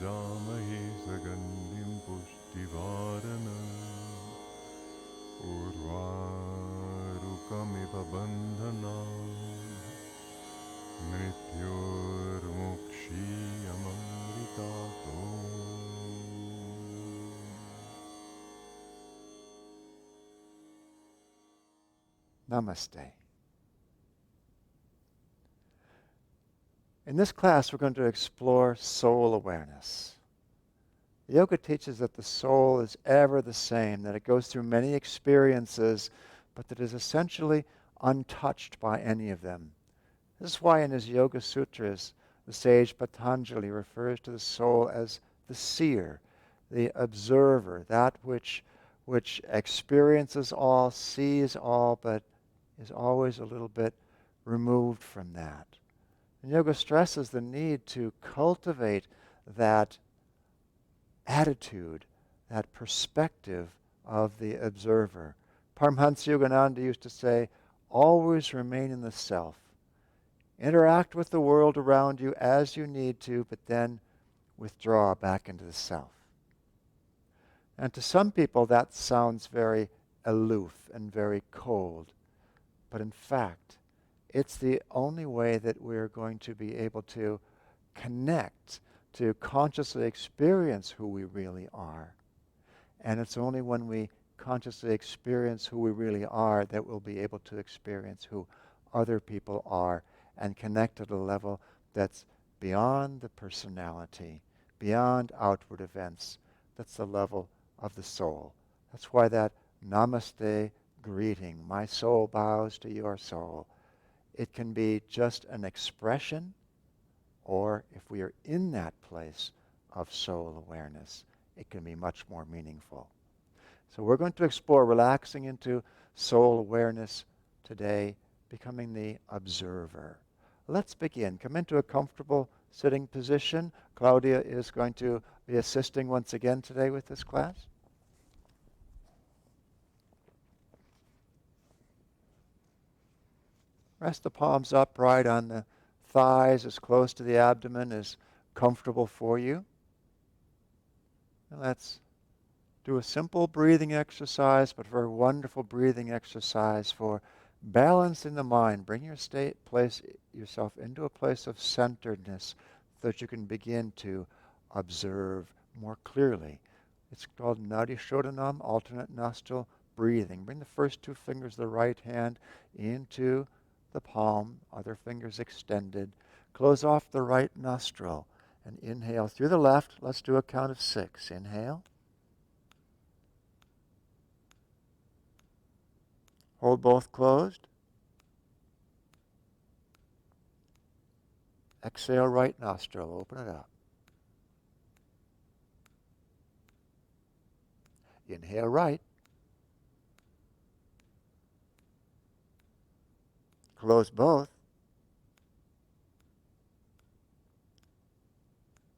Yajamahe Sagandim Pushtivarana Urvarukamiva Bandhana Mrityurmukshiyamamritato. Namaste. In this class, we're going to explore soul awareness. Yoga teaches that the soul is ever the same, that it goes through many experiences, but that it is essentially untouched by any of them. This is why in his Yoga Sutras, the sage Patanjali refers to the soul as the seer, the observer, that which experiences all, sees all, but is always a little bit removed from that. And yoga stresses the need to cultivate that attitude, that perspective of the observer. Paramahansa Yogananda used to say, always remain in the self. Interact with the world around you as you need to, but then withdraw back into the self. And to some people that sounds very aloof and very cold. But in fact, it's the only way that we're going to be able to connect, to consciously experience who we really are. And it's only when we consciously experience who we really are that we'll be able to experience who other people are and connect at a level that's beyond the personality, beyond outward events. That's the level of the soul. That's why that namaste greeting, my soul bows to your soul, it can be just an expression, or if we are in that place of soul awareness, it can be much more meaningful. So we're going to explore relaxing into soul awareness today, becoming the observer. Let's begin. Come into a comfortable sitting position. Claudia is going to be assisting once again today with this class. Rest the palms upright on the thighs, as close to the abdomen as comfortable for you. And let's do a simple breathing exercise, but a very wonderful breathing exercise for balancing the mind. Bring place yourself into a place of centeredness so that you can begin to observe more clearly. It's called Nadi Shodhanam, alternate nostril breathing. Bring the first two fingers of the right hand into the palm, other fingers extended. Close off the right nostril and inhale through the left. Let's do a count of 6. Inhale. Hold both closed. Exhale right nostril. Open it up. Inhale right. Close both.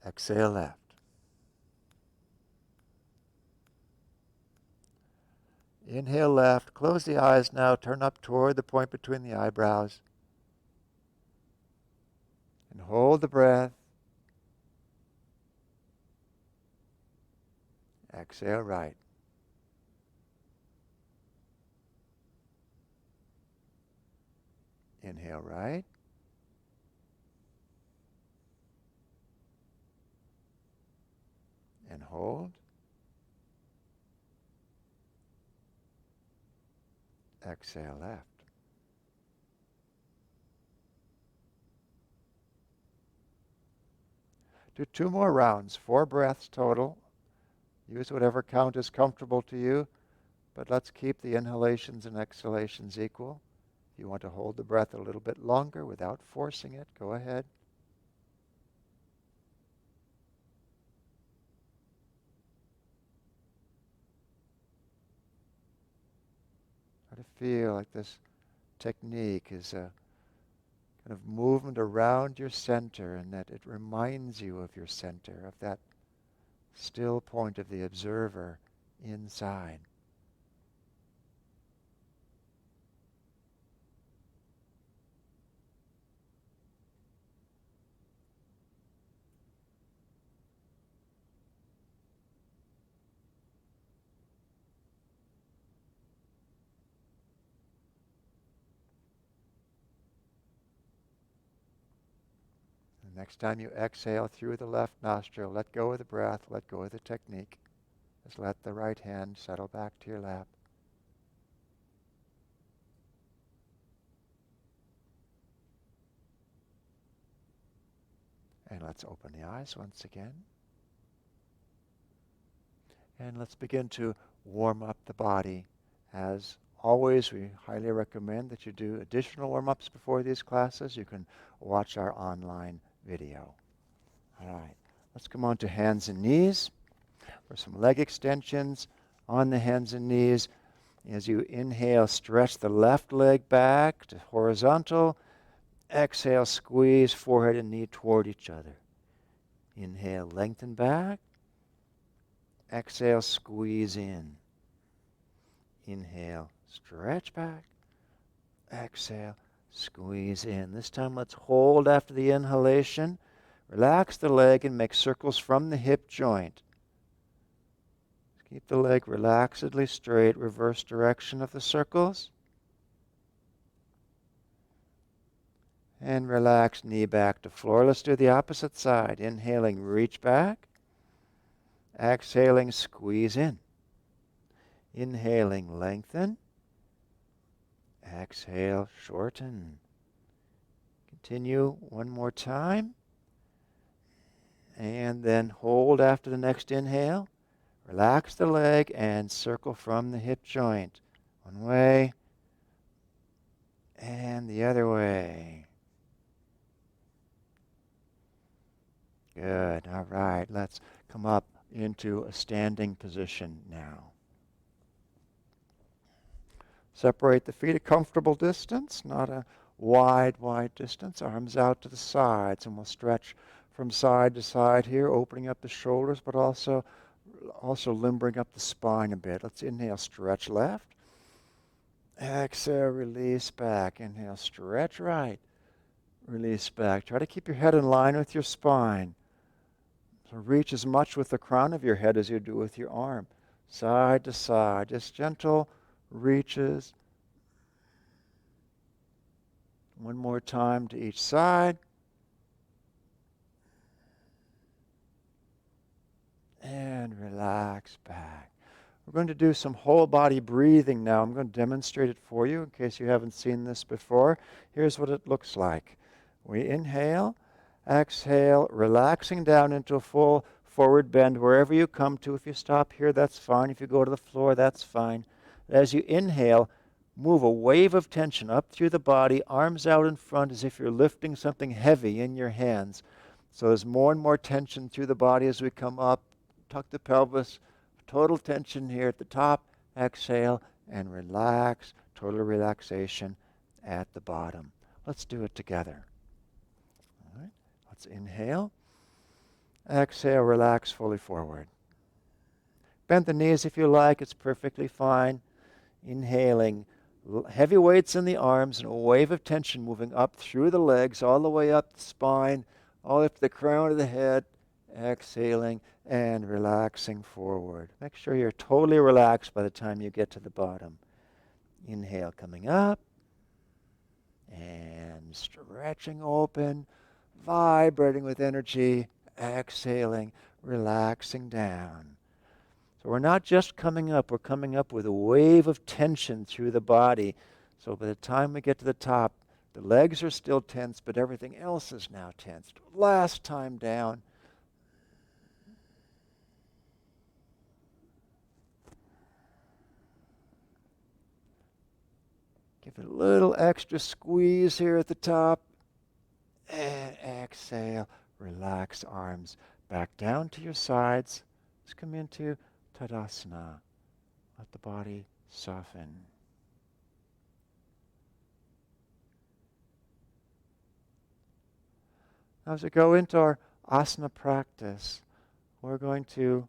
Exhale left. Inhale left. Close the eyes now. Turn up toward the point between the eyebrows. And hold the breath. Exhale right. Inhale right. And hold. Exhale left. Do 2 more rounds, 4 breaths total. Use whatever count is comfortable to you, but let's keep the inhalations and exhalations equal. If you want to hold the breath a little bit longer without forcing it, go ahead. Try to feel like this technique is a kind of movement around your center, and that it reminds you of your center, of that still point of the observer inside. Next time you exhale through the left nostril, let go of the breath, let go of the technique. Just let the right hand settle back to your lap. And let's open the eyes once again. And let's begin to warm up the body. As always, we highly recommend that you do additional warm-ups before these classes. You can watch our online video. All right, let's come on to hands and knees for some leg extensions. On the hands and knees, as you inhale, stretch the left leg back to horizontal. Exhale, squeeze forehead and knee toward each other. Inhale, lengthen back. Exhale, squeeze in. Inhale, stretch back. Exhale, squeeze in. This time let's hold after the inhalation. Relax the leg and make circles from the hip joint. Keep the leg relaxedly straight, reverse direction of the circles. And relax knee back to floor. Let's do the opposite side. Inhaling, reach back. Exhaling, squeeze in. Inhaling, lengthen. Exhale, shorten. Continue one more time. And then hold after the next inhale. Relax the leg and circle from the hip joint. One way and the other way. Good. All right. Let's come up into a standing position now. Separate the feet a comfortable distance, not a wide distance. Arms out to the sides, and we'll stretch from side to side here, opening up the shoulders, but also limbering up the spine a bit. Let's inhale, stretch left. Exhale, release back. Inhale, stretch right. Release back. Try to keep your head in line with your spine. So reach as much with the crown of your head as you do with your arm. Side to side. Just gentle reaches. One more time to each side. And relax back. We're going to do some whole body breathing now. I'm going to demonstrate it for you in case you haven't seen this before. Here's what it looks like. We inhale. Exhale, relaxing down into a full forward bend wherever you come to. If you stop here, that's fine. If you go to the floor, that's fine. As you inhale, move a wave of tension up through the body, arms out in front as if you're lifting something heavy in your hands. So there's more and more tension through the body as we come up. Tuck the pelvis. Total tension here at the top. Exhale and relax. Total relaxation at the bottom. Let's do it together. Let's inhale. Exhale, relax fully forward. Bend the knees if you like, it's perfectly fine. Inhaling, heavy weights in the arms and a wave of tension moving up through the legs, all the way up the spine, all up to the crown of the head. Exhaling and relaxing forward. Make sure you're totally relaxed by the time you get to the bottom. Inhale, coming up. And stretching open. Vibrating with energy, exhaling, relaxing down. So we're not just coming up, we're coming up with a wave of tension through the body. So by the time we get to the top, the legs are still tense, but everything else is now tensed. Last time down. Give it a little extra squeeze here at the top. And exhale, relax arms back down to your sides. Let's come into Tadasana. Let the body soften. Now as we go into our asana practice, we're going to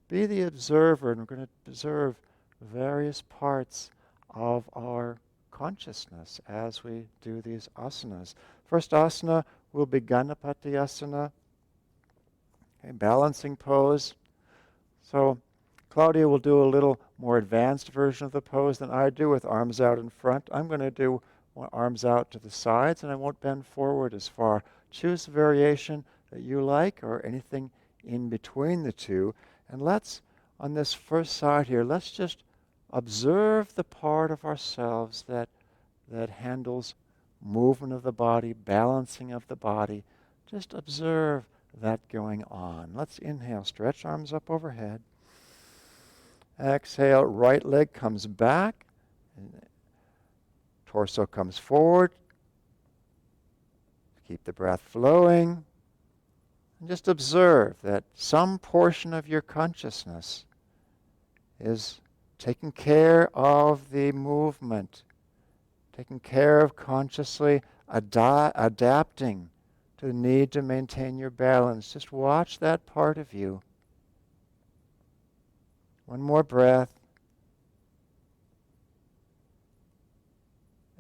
be the observer, and we're going to observe various parts of our consciousness as we do these asanas. First asana will be Ganapati asana, balancing pose. So Claudia will do a little more advanced version of the pose than I do, with arms out in front. I'm going to do arms out to the sides, and I won't bend forward as far, choose the variation that you like or anything in between the two. And let's, on this first side here, let's just observe the part of ourselves that handles movement of the body, balancing of the body. Just observe that going on. Let's inhale, stretch arms up overhead. Exhale, right leg comes back, torso comes forward. Keep the breath flowing. And just observe that some portion of your consciousness is taking care of the movement, taking care of consciously adapting to the need to maintain your balance. Just watch that part of you. One more breath.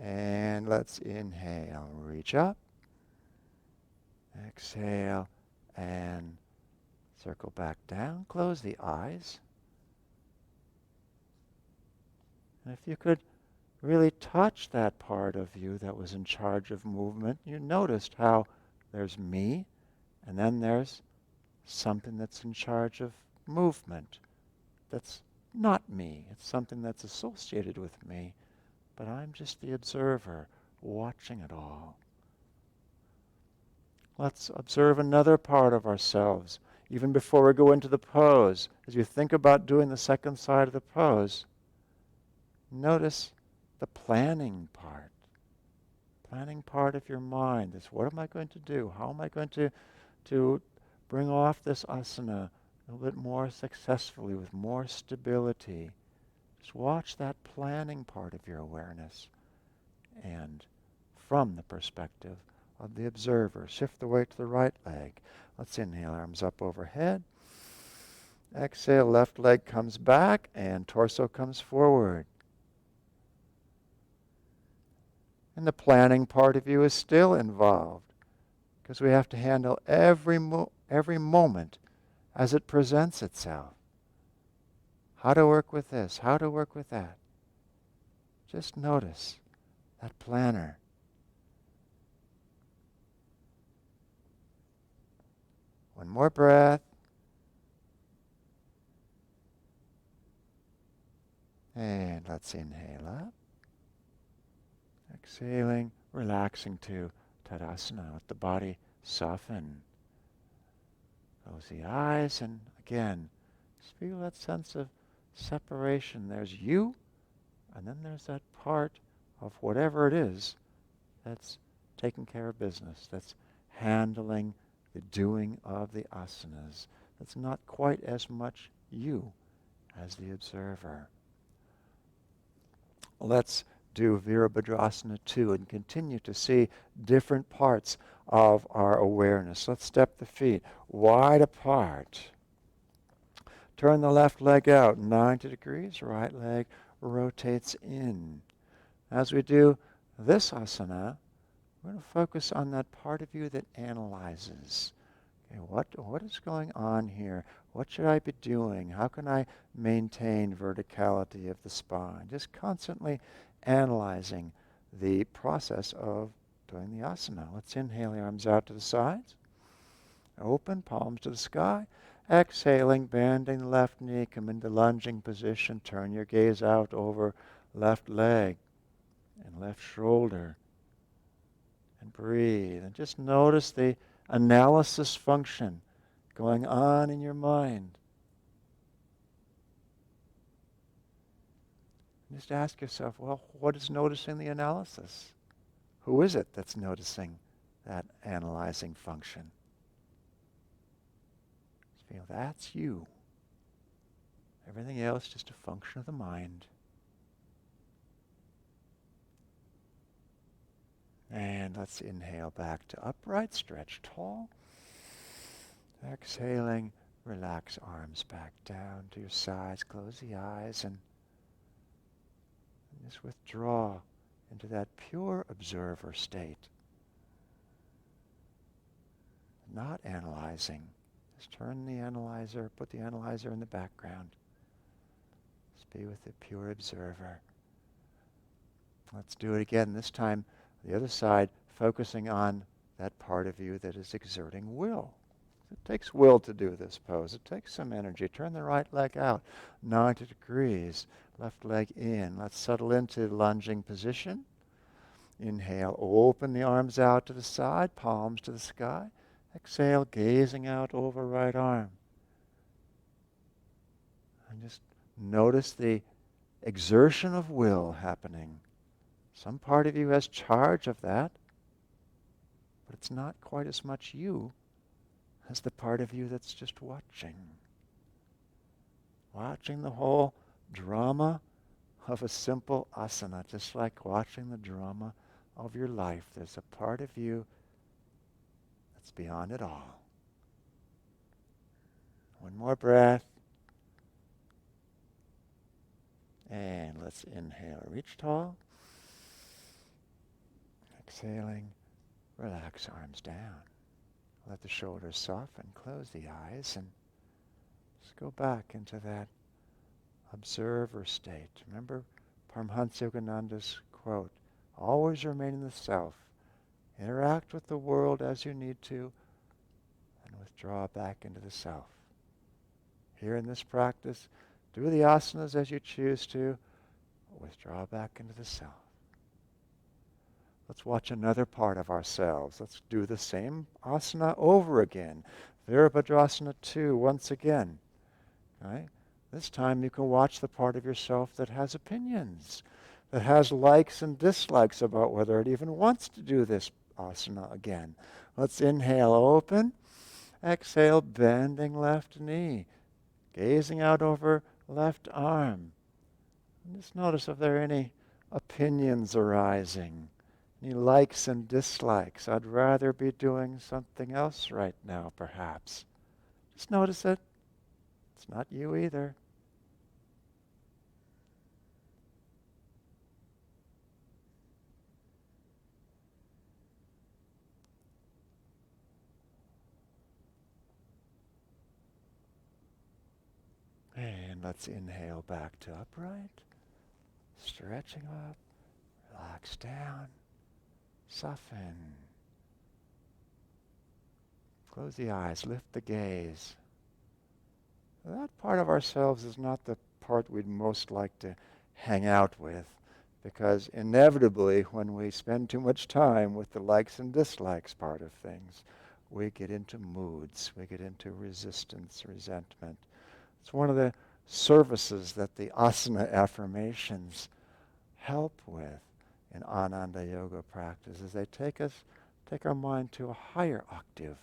And let's inhale. Reach up. Exhale. And circle back down. Close the eyes. And if you could really touch that part of you that was in charge of movement, you noticed how there's me, and then there's something that's in charge of movement. That's not me. It's something that's associated with me, but I'm just the observer, watching it all. Let's observe another part of ourselves, even before we go into the pose. As you think about doing the second side of the pose, notice the planning part of your mind. This, what am I going to do? How am I going to bring off this asana a little bit more successfully, with more stability? Just watch that planning part of your awareness. And from the perspective of the observer, shift the weight to the right leg. Let's inhale, arms up overhead. Exhale, left leg comes back and torso comes forward. And the planning part of you is still involved, because we have to handle every moment as it presents itself. How to work with this, how to work with that. Just notice that planner. One more breath. And let's inhale up. Exhaling, relaxing to Tadasana. Let the body soften. Close the eyes, and again, just feel that sense of separation. There's you, and then there's that part of whatever it is that's taking care of business, that's handling the doing of the asanas. That's not quite as much you as the observer. Let's do Virabhadrasana 2 and continue to see different parts of our awareness. Let's step the feet wide apart. Turn the left leg out 90 degrees, right leg rotates in. As we do this asana, we're going to focus on that part of you that analyzes. Okay, what is going on here? What should I be doing? How can I maintain verticality of the spine? Just constantly analyzing the process of doing the asana. Let's inhale, the arms out to the sides. Open, palms to the sky. Exhaling, bending the left knee, come into lunging position. Turn your gaze out over left leg and left shoulder. And breathe. And just notice the analysis function going on in your mind. Just ask yourself, well, what is noticing the analysis? Who is it that's noticing that analyzing function? Just feel that's you. Everything else just a function of the mind. And let's inhale back to upright, stretch tall. Exhaling, relax arms back down to your sides, close the eyes, and just withdraw into that pure observer state. Not analyzing. Just turn the analyzer, put the analyzer in the background. Just be with the pure observer. Let's do it again, this time the other side, focusing on that part of you that is exerting will. It takes will to do this pose. It takes some energy. Turn the right leg out, 90 degrees. Left leg in. Let's settle into lunging position. Inhale, open the arms out to the side, palms to the sky. Exhale, gazing out over right arm. And just notice the exertion of will happening. Some part of you has charge of that, but it's not quite as much you as the part of you that's just watching. Watching the whole drama of a simple asana, just like watching the drama of your life. There's a part of you that's beyond it all. One more breath. And let's inhale, reach tall. Exhaling, relax arms down. Let the shoulders soften, close the eyes, and just go back into that observer state. Remember Paramahansa Yogananda's quote, always remain in the self. Interact with the world as you need to, and withdraw back into the self. Here in this practice, do the asanas as you choose to, withdraw back into the self. Let's watch another part of ourselves. Let's do the same asana over again. Virabhadrasana 2, once again. Right? This time you can watch the part of yourself that has opinions, that has likes and dislikes about whether it even wants to do this asana again. Let's inhale, open. Exhale, bending left knee. Gazing out over left arm. And just notice if there are any opinions arising. Any likes and dislikes. I'd rather be doing something else right now, perhaps. Just notice it. It's not you either. And let's inhale back to upright. Stretching up. Relax down. Soften. Close the eyes. Lift the gaze. That part of ourselves is not the part we'd most like to hang out with, because inevitably when we spend too much time with the likes and dislikes part of things, we get into moods, we get into resistance, resentment. It's one of the services that the asana affirmations help with in Ananda Yoga practice, is they take our mind to a higher octave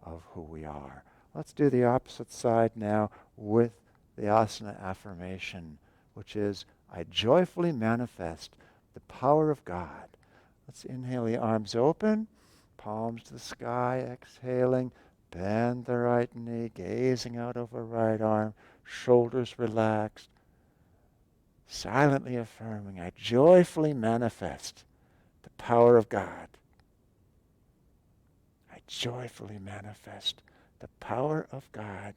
of who we are. Let's do the opposite side now with the asana affirmation, which is, I joyfully manifest the power of God. Let's inhale, the arms open, palms to the sky, exhaling, bend the right knee, gazing out over right arm, shoulders relaxed, silently affirming, I joyfully manifest the power of God. I joyfully manifest the power of God.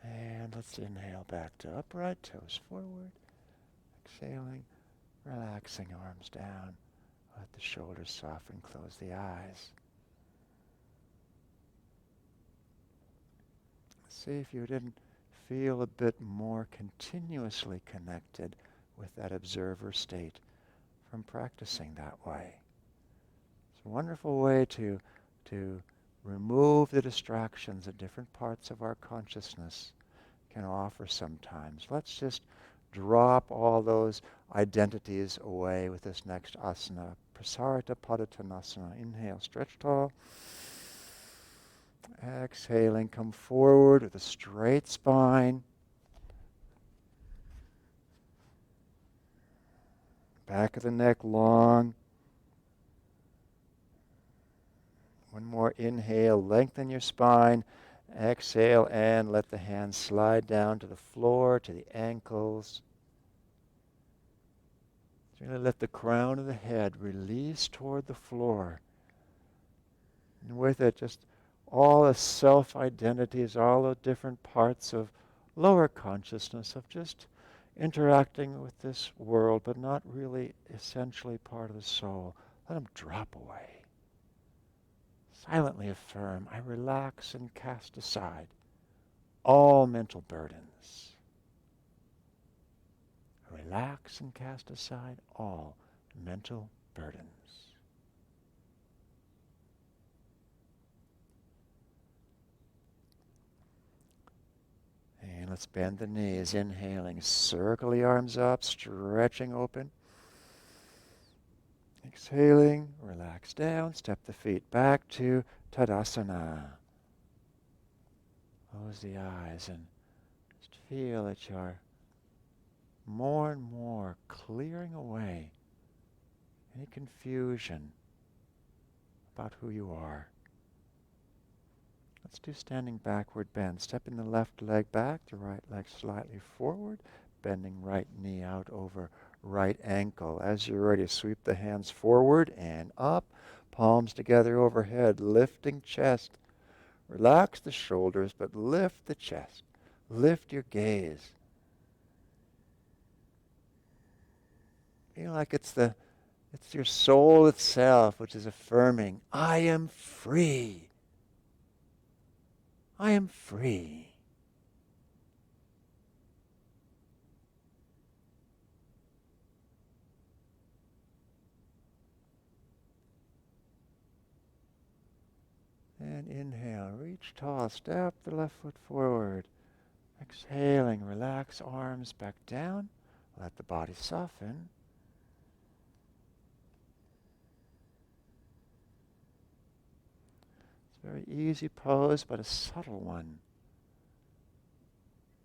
And let's inhale back to upright, toes forward. Exhaling, relaxing arms down. Let the shoulders soften, close the eyes. See if you didn't feel a bit more continuously connected with that observer state from practicing that way. It's a wonderful way to remove the distractions that different parts of our consciousness can offer sometimes. Let's just drop all those identities away with this next asana. Prasarita Padottanasana. Inhale, stretch tall. Exhaling, come forward with a straight spine. Back of the neck long. One more inhale, lengthen your spine. Exhale and let the hands slide down to the floor, to the ankles. Really let the crown of the head release toward the floor. And with it, just all the self-identities, all the different parts of lower consciousness of just interacting with this world, but not really essentially part of the soul. Let them drop away. Silently affirm, I relax and cast aside all mental burdens. Relax and cast aside all mental burdens. And let's bend the knees, inhaling, circle the arms up, stretching open. Exhaling, relax down, step the feet back to Tadasana. Close the eyes and just feel that you're more and more clearing away any confusion about who you are. Let's do standing backward bend. Stepping the left leg back, the right leg slightly forward, bending right knee out over right ankle. As you're ready, sweep the hands forward and up, palms together overhead, lifting chest. Relax the shoulders, but lift the chest. Lift your gaze. Feel like it's your soul itself which is affirming, I am free. I am free. And inhale, reach tall, step the left foot forward. Exhaling, relax arms back down. Let the body soften. It's a very easy pose, but a subtle one.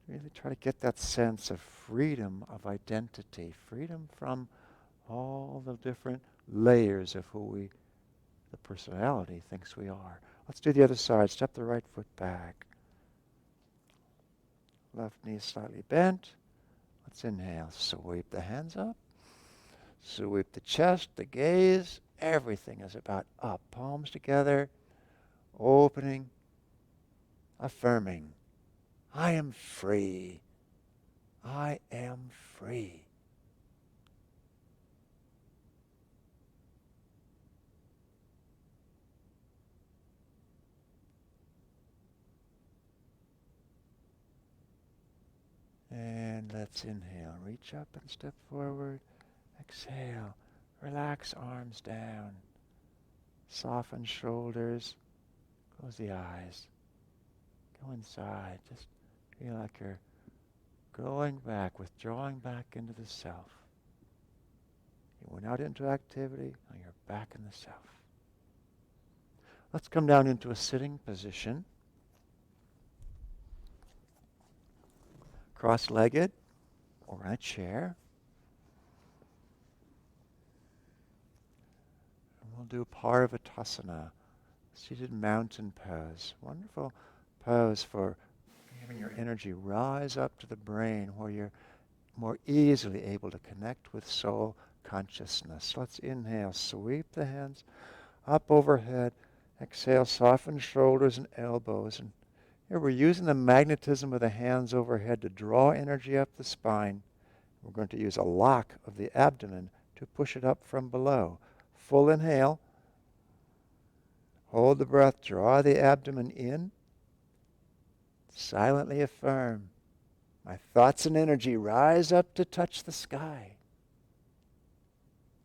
Really try to get that sense of freedom of identity, freedom from all the different layers of who the personality thinks we are. Let's do the other side. Step the right foot back. Left knee slightly bent. Let's inhale. Sweep the hands up. Sweep the chest, the gaze. Everything is about up. Palms together. Opening. Affirming. I am free. I am free. And let's inhale. Reach up and step forward. Exhale. Relax arms down. Soften shoulders. Close the eyes. Go inside. Just feel like you're going back, withdrawing back into the self. You went out into activity, now you're back in the self. Let's come down into a sitting position. Cross-legged or in a chair. And we'll do Parvatasana, seated mountain pose. Wonderful pose for having your energy rise up to the brain where you're more easily able to connect with soul consciousness. Let's inhale, sweep the hands up overhead. Exhale, soften shoulders and elbows. And here we're using the magnetism of the hands overhead to draw energy up the spine. We're going to use a lock of the abdomen to push it up from below. Full inhale. Hold the breath, draw the abdomen in. Silently affirm, my thoughts and energy rise up to touch the sky.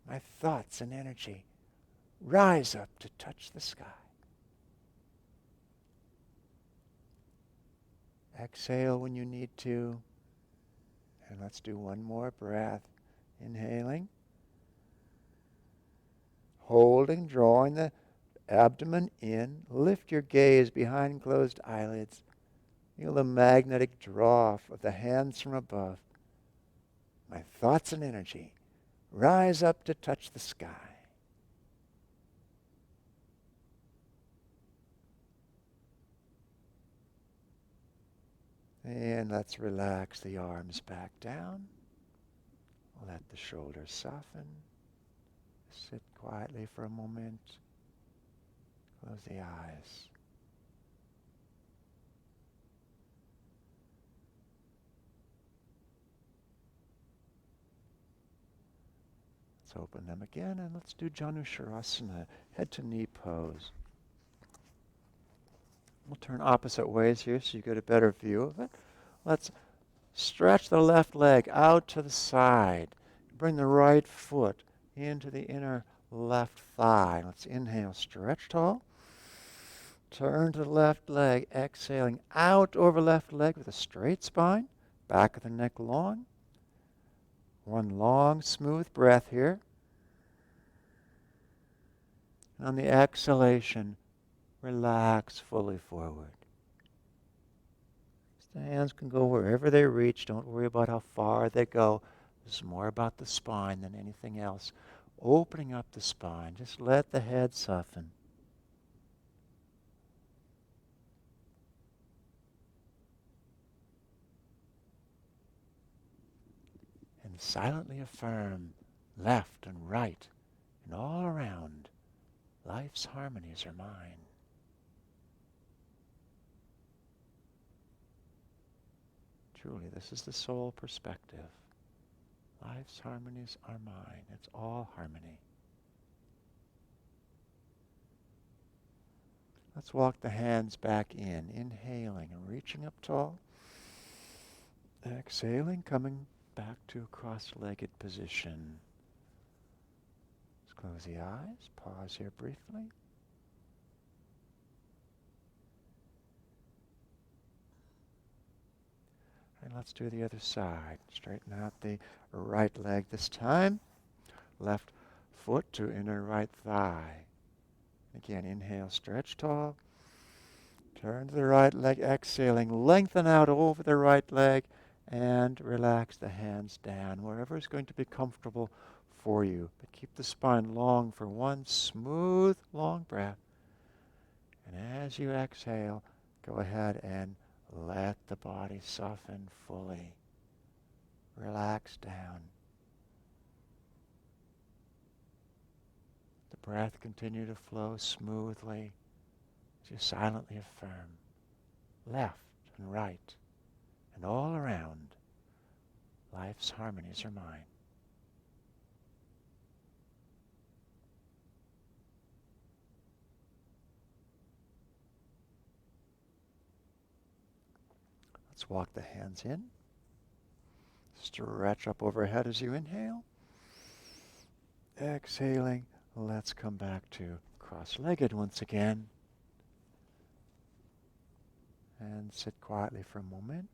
My thoughts and energy rise up to touch the sky. Exhale when you need to. And let's do one more breath. Inhaling. Holding, drawing the abdomen in. Lift your gaze behind closed eyelids. Feel the magnetic draw of the hands from above. My thoughts and energy rise up to touch the sky. And let's relax the arms back down. Let the shoulders soften. Sit quietly for a moment. Close the eyes. Let's open them again and let's do Janusharasana, head to knee pose. We'll turn opposite ways here so you get a better view of it. Let's stretch the left leg out to the side. Bring the right foot into the inner left thigh. Let's inhale, stretch tall. Turn to the left leg, exhaling out over left leg with a straight spine. Back of the neck long. One long, smooth breath here. And on the exhalation, relax fully forward. The hands can go wherever they reach. Don't worry about how far they go. This is more about the spine than anything else. Opening up the spine. Just let the head soften. And silently affirm left and right and all around. Life's harmonies are mine. Truly, this is the soul perspective. Life's harmonies are mine. It's all harmony. Let's walk the hands back in, inhaling and reaching up tall. Exhaling, coming back to a cross-legged position. Let's close the eyes. Pause here briefly. And let's do the other side. Straighten out the right leg this time. Left foot to inner right thigh. Again, inhale, stretch tall. Turn to the right leg, exhaling. Lengthen out over the right leg and relax the hands down, wherever is going to be comfortable for you. But keep the spine long for one smooth, long breath. And as you exhale, go ahead and let the body soften fully. Relax down. The breath continue to flow smoothly as you silently affirm left and right and all around. Life's harmonies are mine. Let's walk the hands in. Stretch up overhead as you inhale. Exhaling, let's come back to cross-legged once again. And sit quietly for a moment.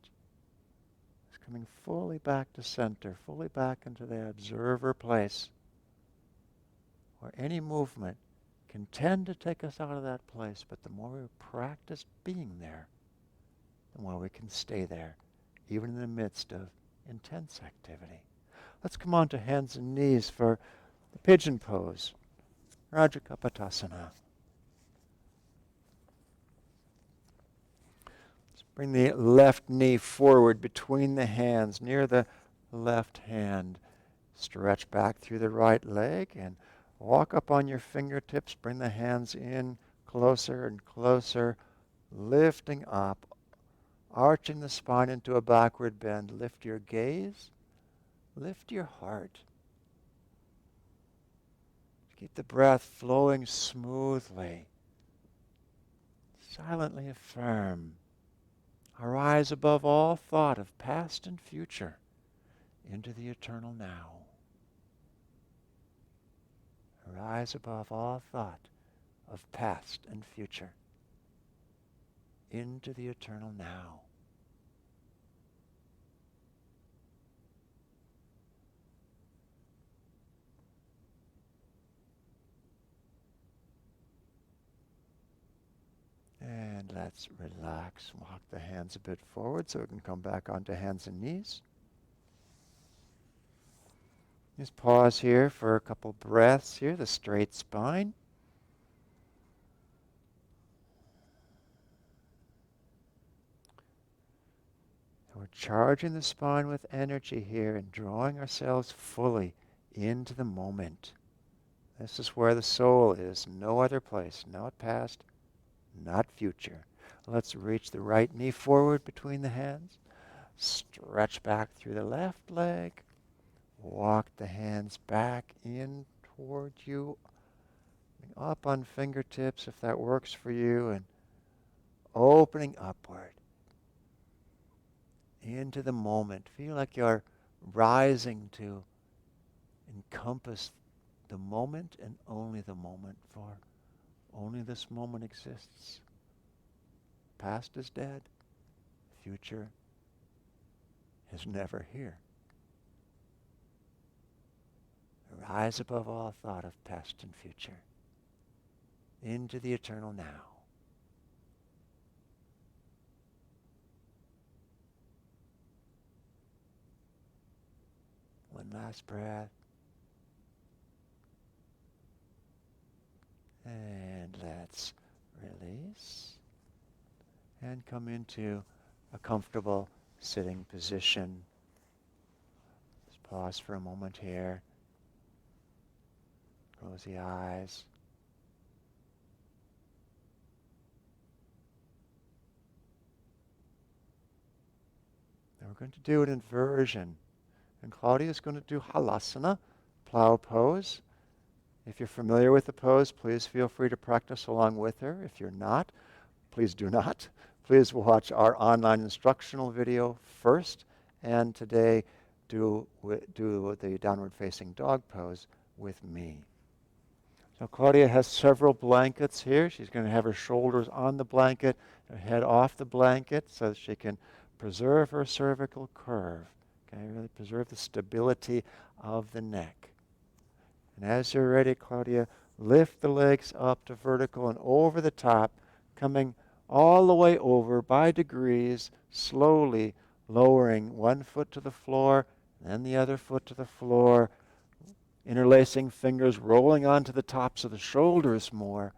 Just coming fully back to center, fully back into the observer place, where any movement can tend to take us out of that place, but the more we practice being there, the more we can stay there, even in the midst of intense activity. Let's come on to hands and knees for the pigeon pose, Rajakapatasana. Let's bring the left knee forward between the hands, near the left hand. Stretch back through the right leg and walk up on your fingertips. Bring the hands in closer and closer, lifting up, arching the spine into a backward bend. Lift your gaze, lift your heart. Keep the breath flowing smoothly. Silently affirm. Arise above all thought of past and future into the eternal now. Arise above all thought of past and future into the eternal now. And let's relax, walk the hands a bit forward so we can come back onto hands and knees. Just pause here for a couple breaths here, the straight spine. And we're charging the spine with energy here and drawing ourselves fully into the moment. This is where the soul is, no other place, not past, not future. Let's reach the right knee forward between the hands. Stretch back through the left leg. Walk the hands back in toward you, up on fingertips if that works for you, and opening upward into the moment. Feel like you're rising to encompass the moment and only the moment, for only this moment exists. Past is dead. Future is never here. Rise above all thought of past and future into the eternal now. One last breath. And let's release and come into a comfortable sitting position. Just pause for a moment here. Close the eyes. Now we're going to do an inversion. And Claudia is going to do halasana, plow pose. If you're familiar with the pose, please feel free to practice along with her. If you're not, please do not. Please watch our online instructional video first, and today do the downward facing dog pose with me. So Claudia has several blankets here. She's going to have her shoulders on the blanket, her head off the blanket, so that she can preserve her cervical curve. Okay, really preserve the stability of the neck. And as you're ready, Claudia, lift the legs up to vertical and over the top, coming all the way over by degrees, slowly lowering one foot to the floor, then the other foot to the floor, interlacing fingers, rolling onto the tops of the shoulders more,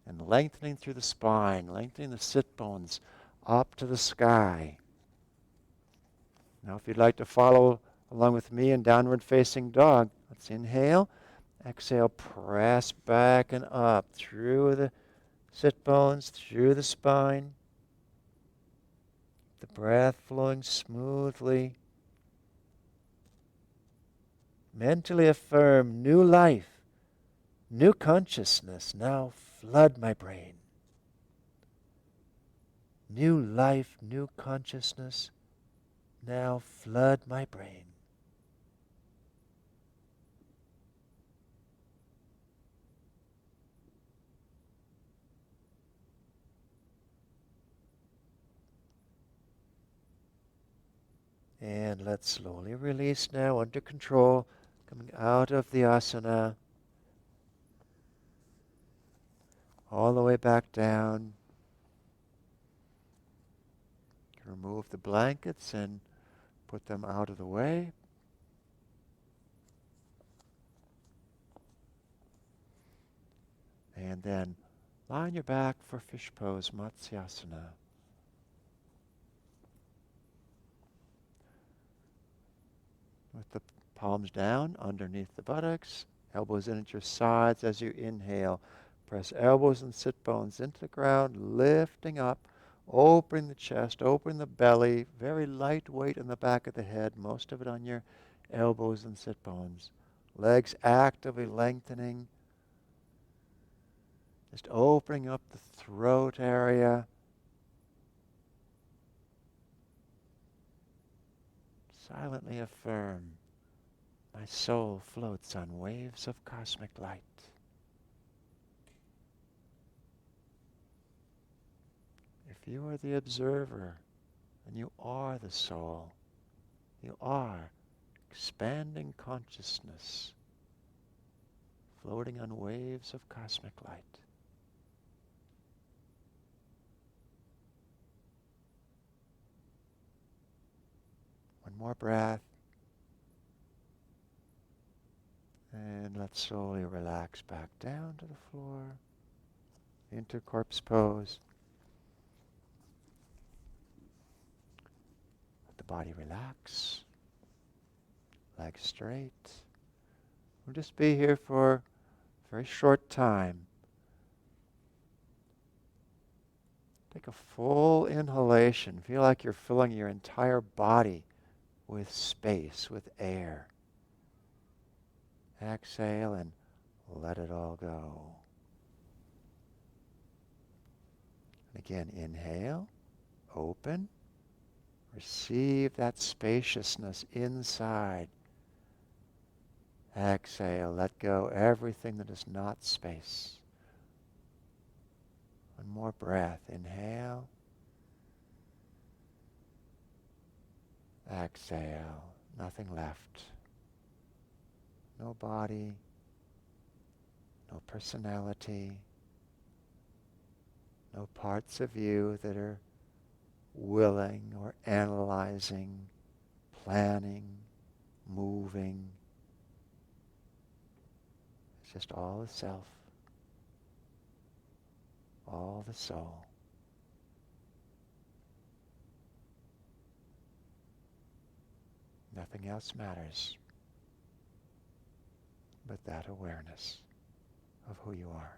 and lengthening through the spine, lengthening the sit bones up to the sky. Now if you'd like to follow along with me in downward facing dog, let's inhale, exhale, press back and up through the sit bones, through the spine, the breath flowing smoothly. Mentally affirm new life, new consciousness now flood my brain. New life, new consciousness now flood my brain. And let's slowly release now under control, coming out of the asana, all the way back down. Remove the blankets and put them out of the way. And then lie on your back for fish pose, Matsyasana. With the palms down underneath the buttocks, elbows in at your sides as you inhale. Press elbows and sit bones into the ground, lifting up, opening the chest, opening the belly, very light weight in the back of the head, most of it on your elbows and sit bones. Legs actively lengthening, just opening up the throat area. Silently affirm, my soul floats on waves of cosmic light. If you are the observer, then you are the soul. You are expanding consciousness, floating on waves of cosmic light. One more breath. And let's slowly relax back down to the floor, into corpse pose. Let the body relax, legs straight. We'll just be here for a very short time. Take a full inhalation. Feel like you're filling your entire body with space, with air. Exhale and let it all go. And again, inhale, open, receive that spaciousness inside. Exhale, let go everything that is not space. One more breath. Inhale. Exhale. Nothing left. No body. No personality. No parts of you that are willing or analyzing, planning, moving. It's just all the self. All the soul. Nothing else matters but that awareness of who you are.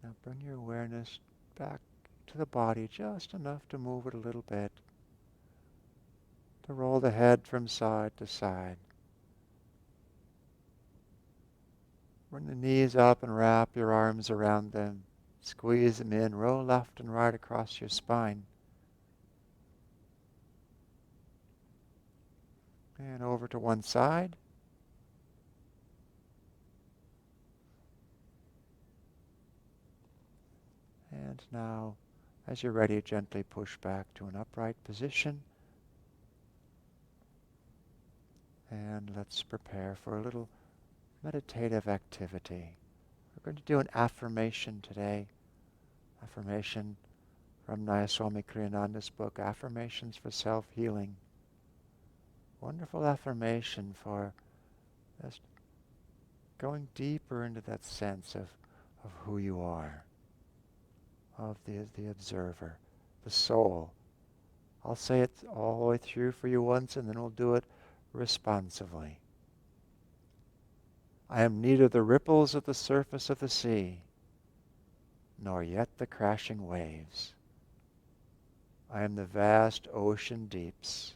Now bring your awareness back to the body, just enough to move it a little bit, to roll the head from side to side. Bring the knees up and wrap your arms around them. Squeeze them in, roll left and right across your spine. And over to one side. And now, as you're ready, gently push back to an upright position. And let's prepare for a little meditative activity. We're going to do an affirmation today. Affirmation from Nayaswami Gyanden's book, Affirmations for Self-Healing. Wonderful affirmation for just going deeper into that sense of who you are, of the observer, the soul. I'll say it all the way through for you once, and then we'll do it responsively. I am neither the ripples at the surface of the sea, nor yet the crashing waves. I am the vast ocean deeps,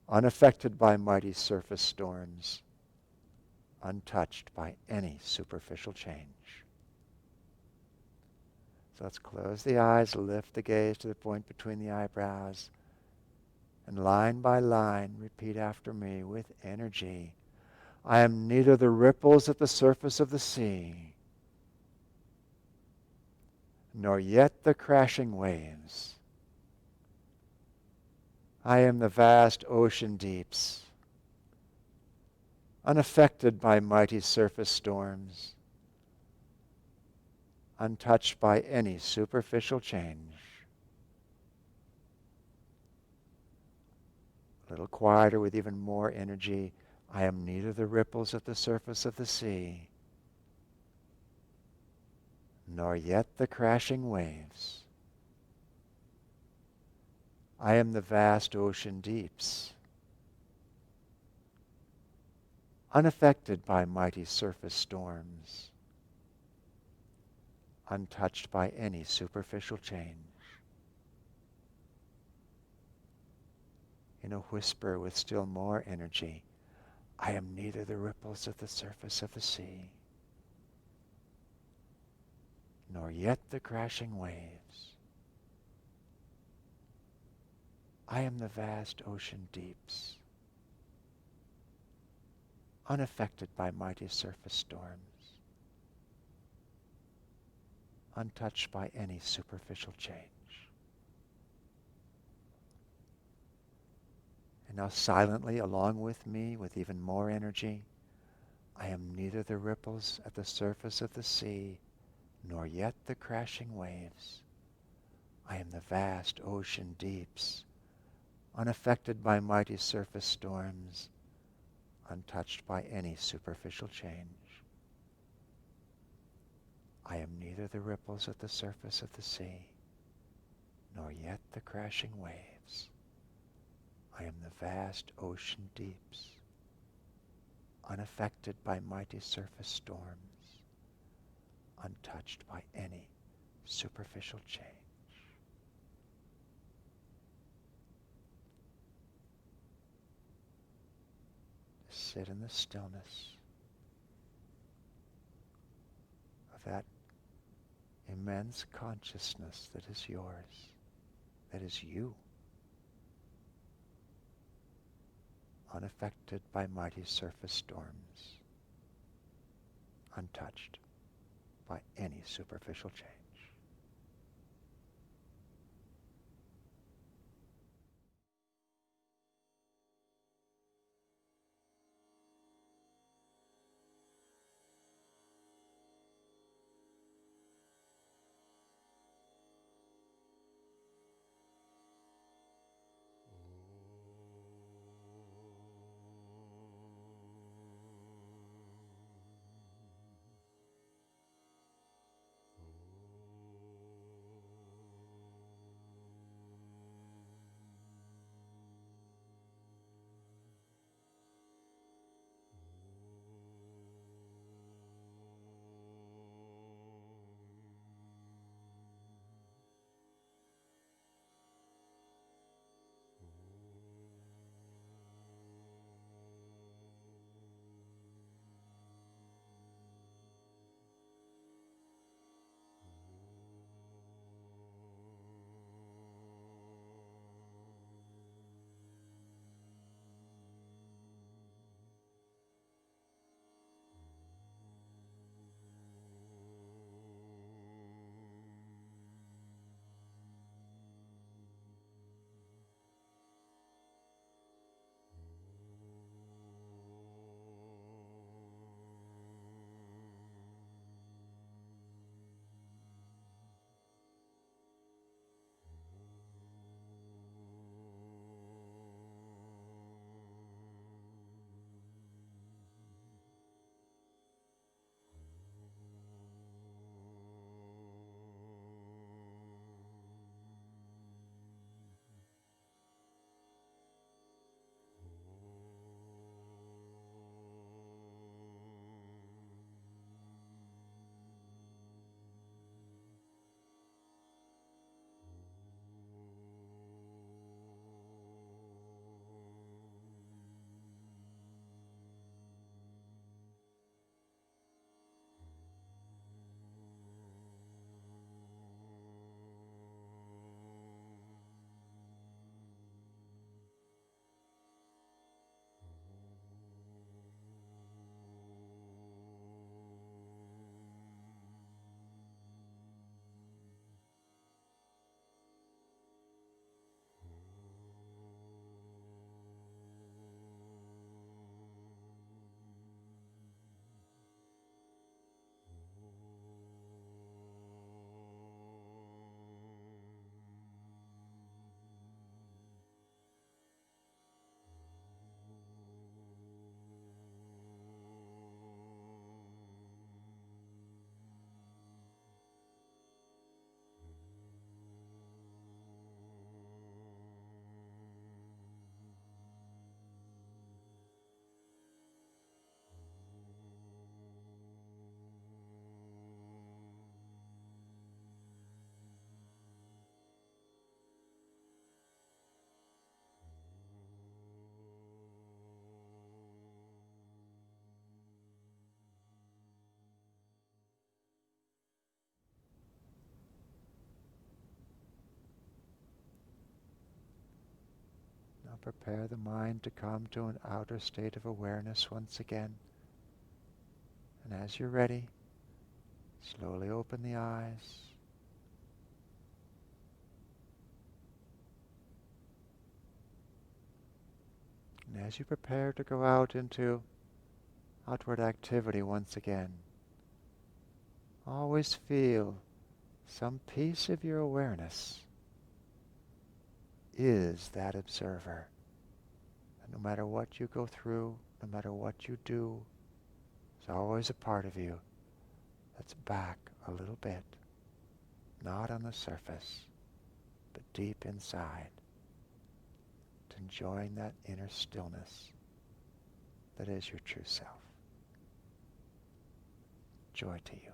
unaffected by mighty surface storms, untouched by any superficial change. So let's close the eyes, lift the gaze to the point between the eyebrows, and line by line, repeat after me with energy. I am neither the ripples at the surface of the sea, nor yet the crashing waves. I am the vast ocean deeps, unaffected by mighty surface storms, untouched by any superficial change. A little quieter with even more energy. I am neither the ripples at the surface of the sea, nor yet the crashing waves. I am the vast ocean deeps, unaffected by mighty surface storms, untouched by any superficial change. In a whisper with still more energy, I am neither the ripples at the surface of the sea, nor yet the crashing waves. I am the vast ocean deeps, unaffected by mighty surface storms, untouched by any superficial change. And now silently, along with me, with even more energy, I am neither the ripples at the surface of the sea, nor yet the crashing waves. I am the vast ocean deeps, unaffected by mighty surface storms, untouched by any superficial change. I am neither the ripples at the surface of the sea, nor yet the crashing waves. I am the vast ocean deeps, unaffected by mighty surface storms, untouched by any superficial change. Sit in the stillness of that immense consciousness that is yours, that is you, unaffected by mighty surface storms, untouched by any superficial change. prepare the mind to come to an outer state of awareness once again. And as you're ready, slowly open the eyes. And as you prepare to go out into outward activity once again, always feel some piece of your awareness is that observer. And no matter what you go through, no matter what you do, there's always a part of you that's back a little bit, not on the surface, but deep inside, enjoying that inner stillness that is your true self. Joy to you.